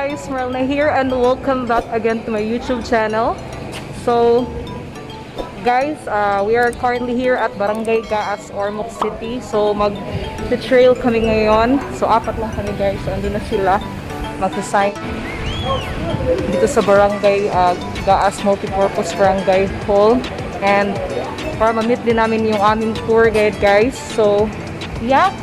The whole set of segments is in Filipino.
guys, Merlna here and welcome back again to my YouTube channel. So guys, we are currently here at Barangay Gaas, Ormoc City. So mag-trail kami ngayon. So apat lang kami guys, so andun na sila mag-sign dito sa Barangay Gaas Multipurpose Barangay Hall. And para ma-meet din namin yung aming tour guide guys. So yeah,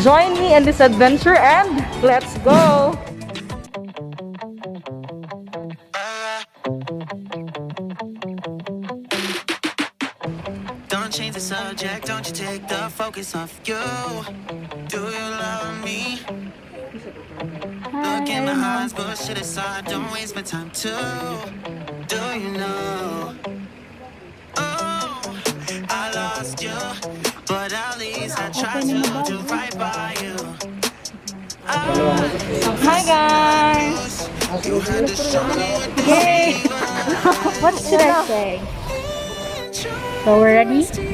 join me in this adventure and let's go! Don't change the subject, don't you take the focus off you. Do you love me? Look in my eyes, push it aside, don't waste my time too. Do you know? Oh, I lost you, but at least I tried to do right by you. Hi guys! You had to show me what this Yay! What should I say? So we're ready? Excited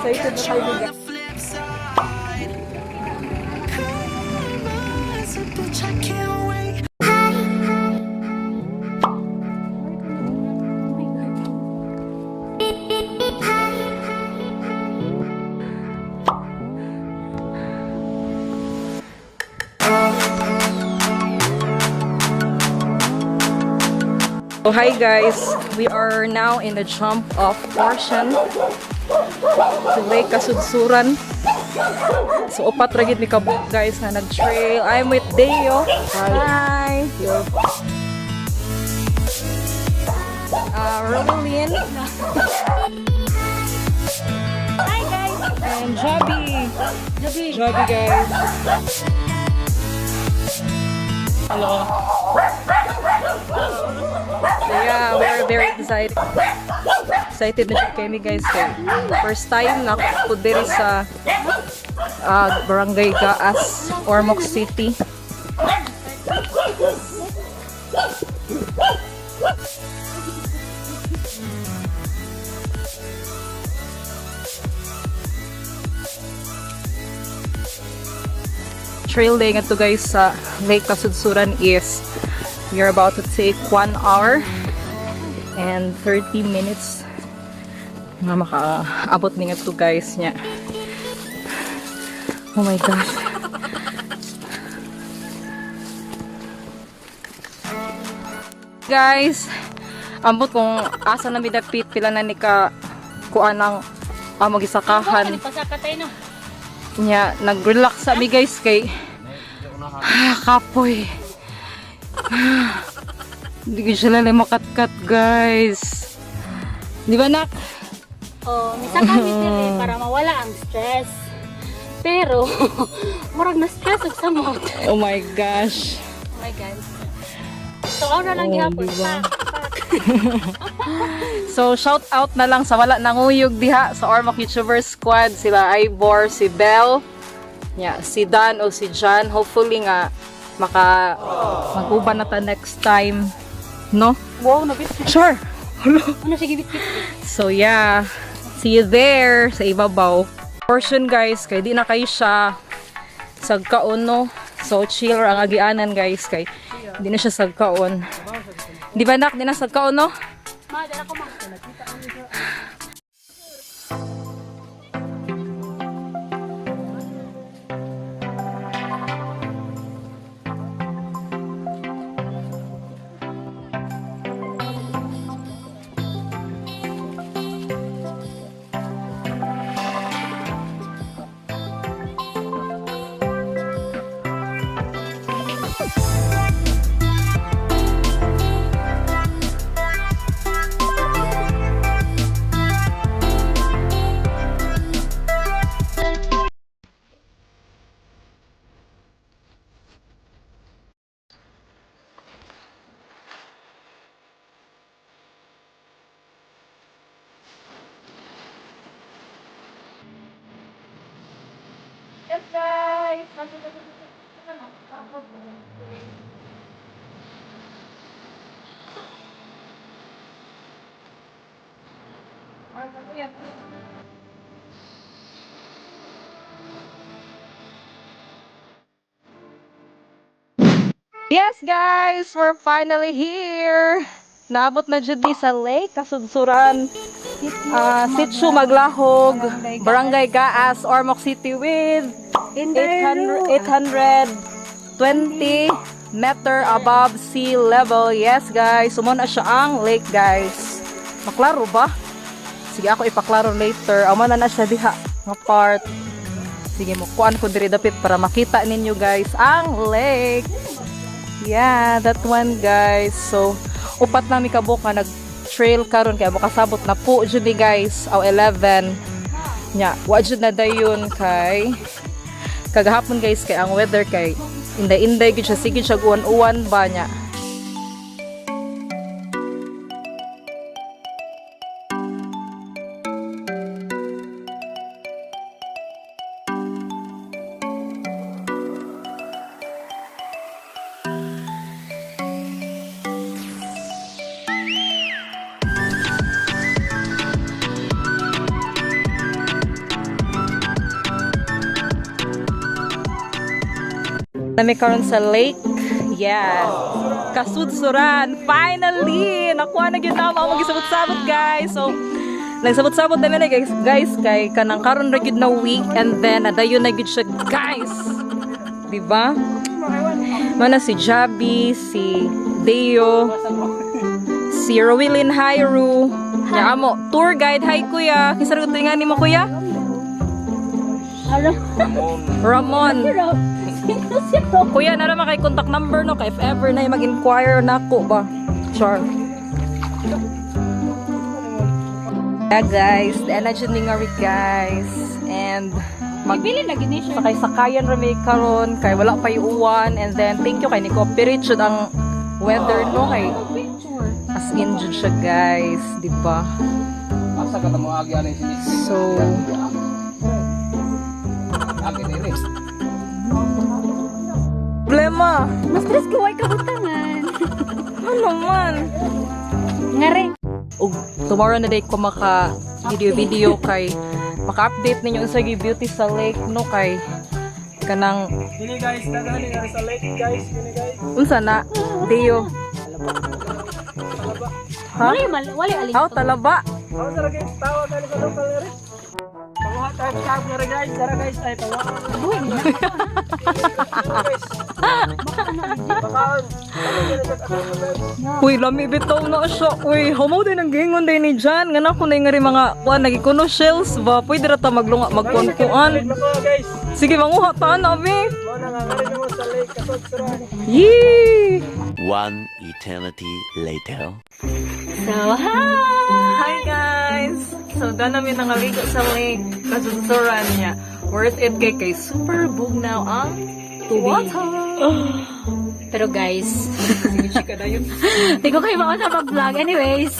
na tayo on guys. the flip side. Come on, so bitch, I can't wait. So hi guys, we are now in the jump off portion to Lake Kasudsuran. So upat ragid ni kabuk guys na nag-trail. I'm with Deo. Hi! Rolin. Hi guys! And Joby. Joby guys. Hello. So yeah, we're very excited. Excited na siya kami guys. Kay first time na ako diri sa Barangay Gaas, Ormoc City. Trail day nga to guys sa Lake Kasudsuran is we are about to take 1 hour and 30 minutes nga makaabot ni nga to guys nya. Oh my gosh. Guys, ambot kung asa na midapit pila na ni ka kuan ang magisakahan Pasakatay no? nya, nag-relax sa mi guys kay kapoy. Hindi ko sila lang makatkat guys. Di ba nak? Oh, misa kami diri para mawala ang stress. Pero, murag na stress ug samot. Oh my gosh. Oh my God. So, ako na lang gihapon. diba? Pak. So shout out na lang sa wala nanguyog diha sa Ormoc YouTuber Squad, sila Ivor, si Belle, si Dan o si John. Hopefully nga mag-uban na ta next time, no? Wow, nabit. Sure. Ano sige bit-bit. So yeah, see you there sa ibabaw. Portion guys, kay di na kayo siya sagkaon, no? So chill ang agianan guys, kay di na siya sagkaon. Di ba nak, di na sagkaon, no? Ma, dala ko ma. Yes guys! Yes guys, we're finally here. Naabot na jud ni sa lake Kasudsuran. Sitio Maglahog, Barangay Gaas, Ormoc City with 820 meter above sea level. Yes guys, sumo na siya ang lake guys. Maklaro ba? Sige ako ipaklaro later. Amo na siya diha nga part. Sige mo kuan ko diri dapit para makita ninyo guys ang lake. Yeah, that one guys. So, upat na mi kabuk nga nag-trail karon kay makasabot na po jud ni guys aw 11. Nya, wa jud na dayon kay kagahapon guys kay ang weather kay inday-inday gid siya sige siya uwan-uwan ba nya. Nami karon sa lake. Yes. Kasudsuran. Finally! Nakuha na gyud na mo magisabot-sabot guys. So, nagsabot-sabot na na guys kay kanang karon ra gyud na week and then adayon na gyud siya guys. Di ba? Mana si Jabi, si Deo, si Rowilyn Hyru. Ya amo, tour guide. Hi kuya. Kinsa ra gud ni mo kuya? Hello. Ramon. Kuya, na naman kay contact number no, kay if ever na mag-inquire na ako ba? Sure. Yeah guys, the energy ni nga guys. And Magbili na gini siya. sakay-sakayan rami karon kay wala pa uwan and then thank you kay ni cooperate jud ang weather no kay as in jud siya guys, di ba? Asa ka na mo agi ani sini. So, Agi ni rin. problema. Na-stress ko way kabutangan. Ano man? Ngare. Og tomorrow na day ko maka video kay maka-update ninyo sa beauty sa lake no kay kanang Dili guys, dagani nga sa lake guys, dili guys. unsa na Deo. Ha? Wali alis. Aw talaba. Ako sa guys, tawag ka sa local ere. Panguha tayo sa camera guys, tara guys, ay tawa. Guys. Baka Uy, lami bitaw na siya. Uy, hamaw din ang gingon din ni Jan. Ngana ko na yung nga rin mga kuan nagikuno shells ba. Pwede ra ta maglunga magkuan-kuan. guys. Sige manguha ta na be. Mo na nga ngari mo sa lake Kasudsuran. Yee! One eternity later. So, hi! Hi guys! So, doon namin nangaligo sa lake Kasudsuran niya. Worth it kay super bugnaw ang tubig. Pero guys, Sige, chika na yun. hindi ko kayo makasama mag-vlog. Anyways.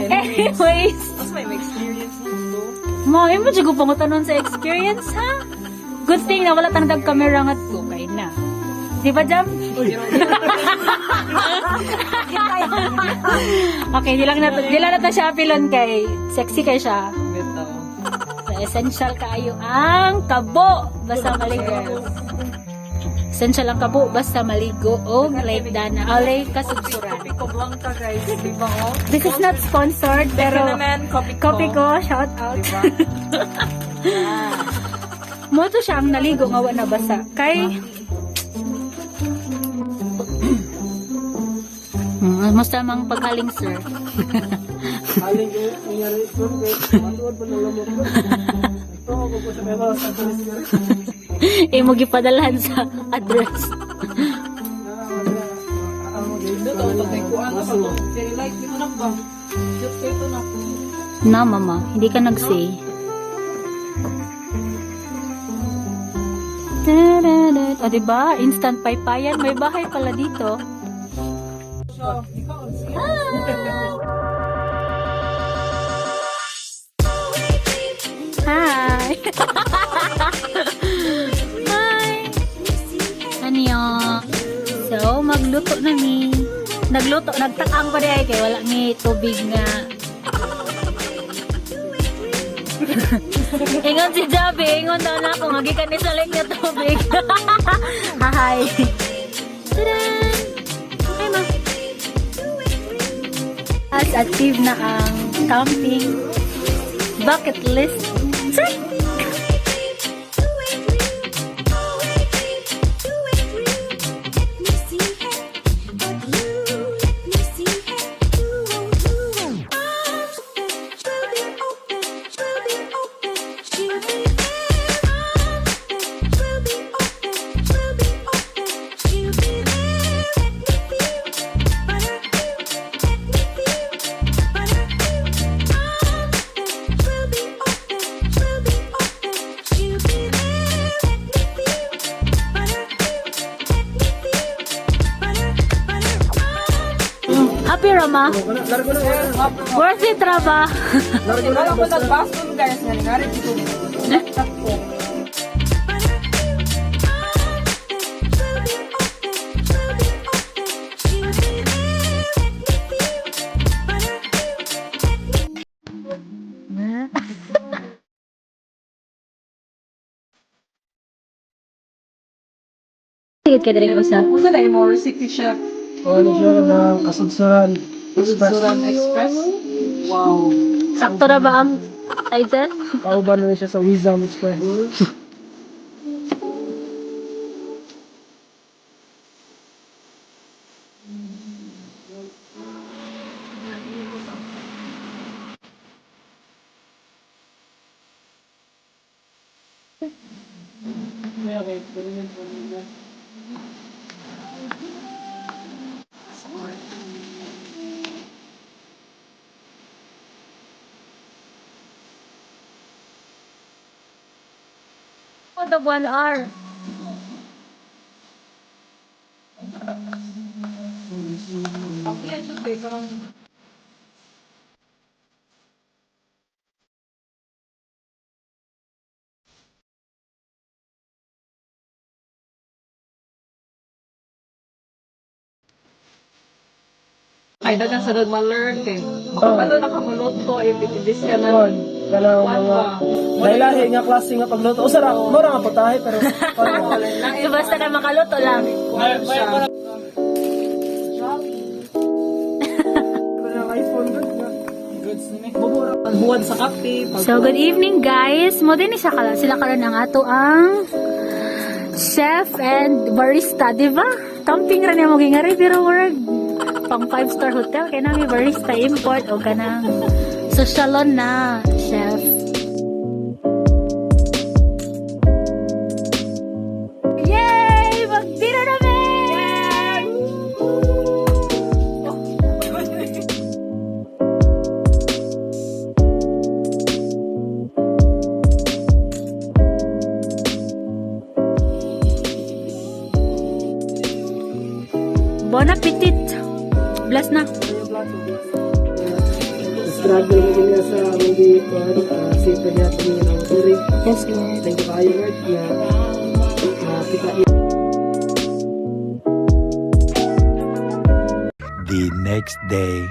Anyways. Mas may experience nito. Mo, mo dyan ko pangutanon sa experience, ha? Good thing na wala tang camera nga to. Kay na. Di ba, Jam? Okay, di lang na to siya pilon kay sexy kay siya. Bitaw. So, essential kaayo ang kabo basta maligo. Essential ang kabo basta maligo o Lake Dana. O Lake Kasudsuran. Pico Blanca guys, di ba oh? This is not sponsored pero naman, copy ko, shout out. Mo to siya ang naligo nga wala basa. Kay Musta mang paghaling sir. Aling yung nangyari ito guys. Matuod pa na lamok ko. Ito ako po sa mga sa pulis guys. Imo gipadalhan sa address. Dito pag may kuan na sa very light dito na ba? Shoot ko ito na. Na mama, hindi ka nag-say. O diba? Instant paypayan. May bahay pala dito. Hi! Hi! Ano So, magluto na ni. Nagluto, nagtakang pa rin kay wala ni tubig nga. Ingon si Javi, ingon daw na ako, magikan ni sa lake nga tubig. Hi! Okay, ma. As active na ang camping bucket list. Check! Happy Rama? Worth it, Rama? Wala ko nag-baston guys, nangyari dito. Laptop ko. Tigit ka din usap. Kung na mo recipe siya. Ano siya ng Kasudsuran Suran Express. Wow. Sakto na ba ang title? Pauban na siya sa Wisdom Express. For the 1 hour. Ay, dagang sa nag-learn kay. Ano nakamuluto, ibitibis ka na. Kanang mga lahi-lahi nga klase nga pagluto. O sarap, mura nga putahe pero So, basta na makaluto lang. Buwan sa kape. So, good evening guys. Mo din sila karon ang ato ang chef and barista, di ba? Camping rin yung magingari, pero work pang 5-star hotel. Kaya namin barista import o kanang socialon na chef. Yay! Magtira namin! Bon appetit! Bless na! struggle mo din sa movie ko. Safe na niya kami ng turing. Yes, Lord. Thank you kayo Lord na kita The next day.